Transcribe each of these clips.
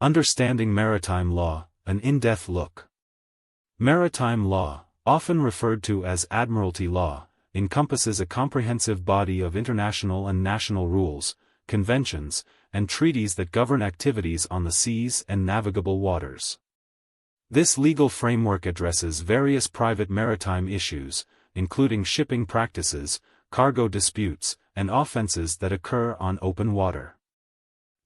Understanding Maritime Law, an in-depth look. Maritime law, often referred to as admiralty law, encompasses a comprehensive body of international and national rules, conventions, and treaties that govern activities on the seas and navigable waters. This legal framework addresses various private maritime issues, including shipping practices, cargo disputes, and offenses that occur on open water.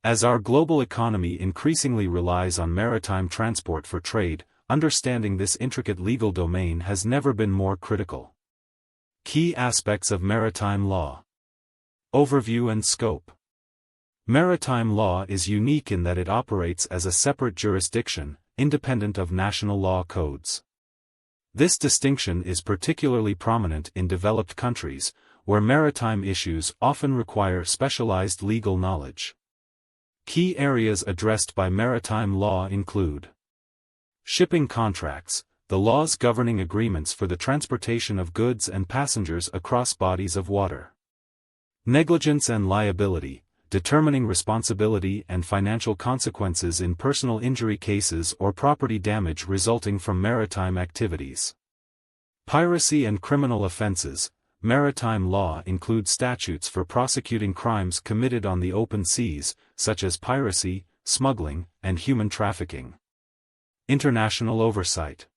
As our global economy increasingly relies on maritime transport for trade, understanding this intricate legal domain has never been more critical. Key aspects of maritime law. Overview and scope. Maritime law is unique in that it operates as a separate jurisdiction, independent of national law codes. This distinction is particularly prominent in developed countries, where maritime issues often require specialized legal knowledge. Key areas addressed by maritime law include shipping contracts, the laws governing agreements for the transportation of goods and passengers across bodies of water. Negligence and liability, determining responsibility and financial consequences in personal injury cases or property damage resulting from maritime activities. Piracy and criminal offenses. Maritime law includes statutes for prosecuting crimes committed on the open seas, such as piracy, smuggling, and human trafficking. International oversight.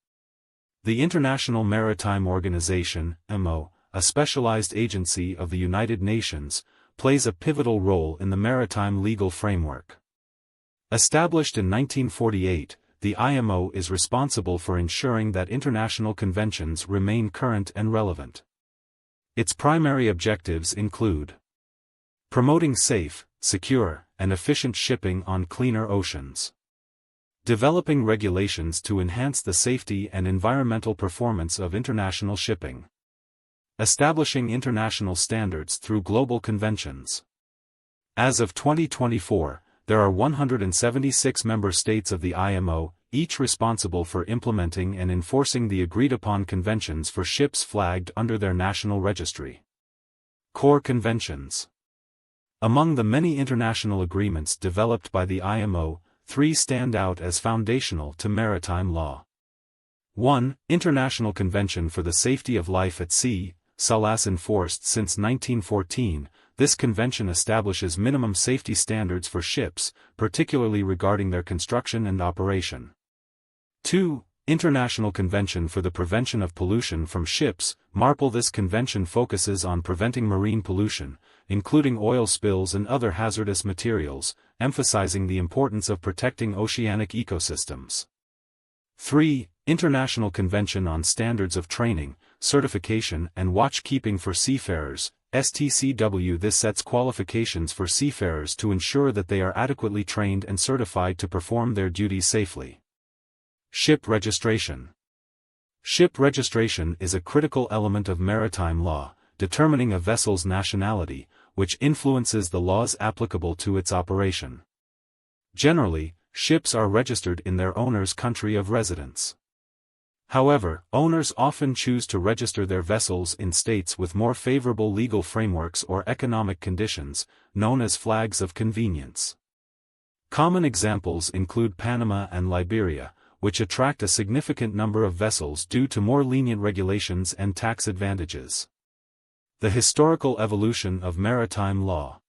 The International Maritime Organization, IMO, a specialized agency of the United Nations, plays a pivotal role in the maritime legal framework. Established in 1948, the IMO is responsible for ensuring that international conventions remain current and relevant. Its primary objectives include promoting safe, secure, and efficient shipping on cleaner oceans, developing regulations to enhance the safety and environmental performance of international shipping, establishing international standards through global conventions. As of 2024, there are 176 member states of the IMO, each responsible for implementing and enforcing the agreed-upon conventions for ships flagged under their national registry. Core conventions. Among the many international agreements developed by the IMO, 3 stand out as foundational to maritime law. 1. International Convention for the Safety of Life at Sea, SALAS. Enforced since 1914, this convention establishes minimum safety standards for ships, particularly regarding their construction and operation. 2. International Convention for the Prevention of Pollution from Ships, MARPOL. This convention focuses on preventing marine pollution, including oil spills and other hazardous materials, emphasizing the importance of protecting oceanic ecosystems. 3. International Convention on Standards of Training, Certification and Watchkeeping for Seafarers, STCW. This sets qualifications for seafarers to ensure that they are adequately trained and certified to perform their duties safely. Ship registration. Ship registration is a critical element of maritime law, determining a vessel's nationality, which influences the laws applicable to its operation. Generally, ships are registered in their owner's country of residence. However, owners often choose to register their vessels in states with more favorable legal frameworks or economic conditions, known as flags of convenience. Common examples include Panama and Liberia, which attract a significant number of vessels due to more lenient regulations and tax advantages. The historical evolution of maritime law.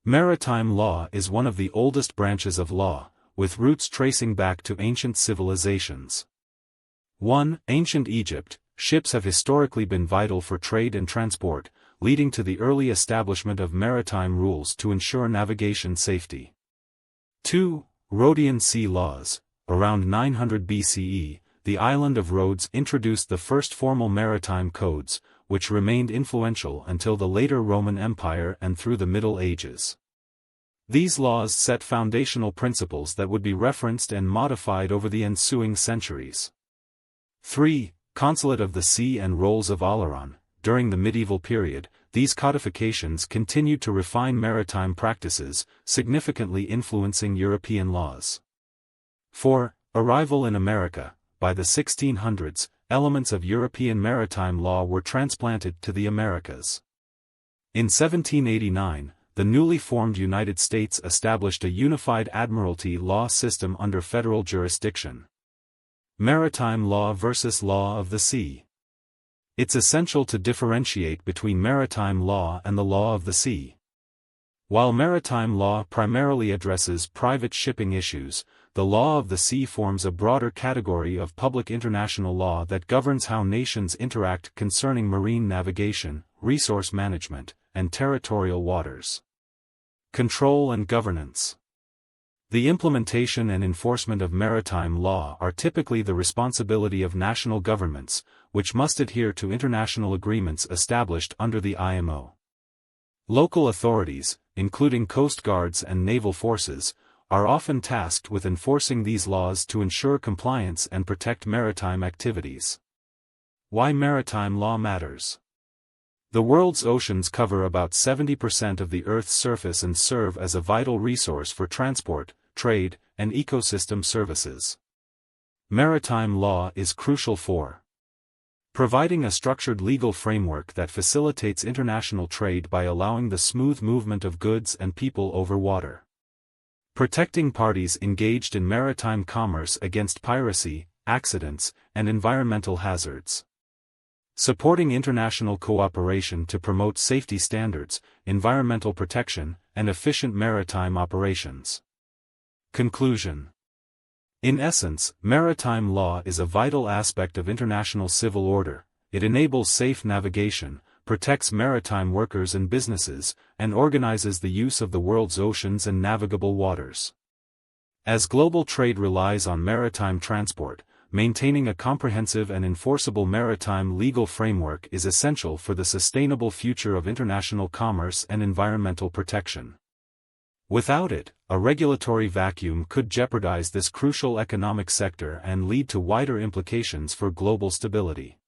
Maritime law is one of the oldest branches of law, with roots tracing back to ancient civilizations. 1. Ancient Egypt. Ships have historically been vital for trade and transport, leading to the early establishment of maritime rules to ensure navigation safety. 2. Rhodian Sea Laws. Around 900 BCE, the island of Rhodes introduced the first formal maritime codes, which remained influential until the later Roman Empire and through the Middle Ages. These laws set foundational principles that would be referenced and modified over the ensuing centuries. 3. Consulate of the Sea and Rolls of Oleron. During the medieval period, these codifications continued to refine maritime practices, significantly influencing European laws. 4. Arrival in America. By the 1600s, elements of European maritime law were transplanted to the Americas. In 1789, the newly formed United States established a unified admiralty law system under federal jurisdiction. Maritime law versus law of the sea. It's essential to differentiate between maritime law and the law of the sea. While maritime law primarily addresses private shipping issues, the law of the sea forms a broader category of public international law that governs how nations interact concerning marine navigation, resource management, and territorial waters. Control and governance. The implementation and enforcement of maritime law are typically the responsibility of national governments, which must adhere to international agreements established under the IMO. Local authorities, including coast guards and naval forces, are often tasked with enforcing these laws to ensure compliance and protect maritime activities. Why maritime law matters. The world's oceans cover about 70% of the Earth's surface and serve as a vital resource for transport, trade, and ecosystem services. Maritime law is crucial for providing a structured legal framework that facilitates international trade by allowing the smooth movement of goods and people over water. Protecting parties engaged in maritime commerce against piracy, accidents, and environmental hazards. Supporting international cooperation to promote safety standards, environmental protection, and efficient maritime operations. Conclusion. In essence, maritime law is a vital aspect of international civil order. It enables safe navigation, protects maritime workers and businesses, and organizes the use of the world's oceans and navigable waters. As global trade relies on maritime transport, maintaining a comprehensive and enforceable maritime legal framework is essential for the sustainable future of international commerce and environmental protection. Without it, a regulatory vacuum could jeopardize this crucial economic sector and lead to wider implications for global stability.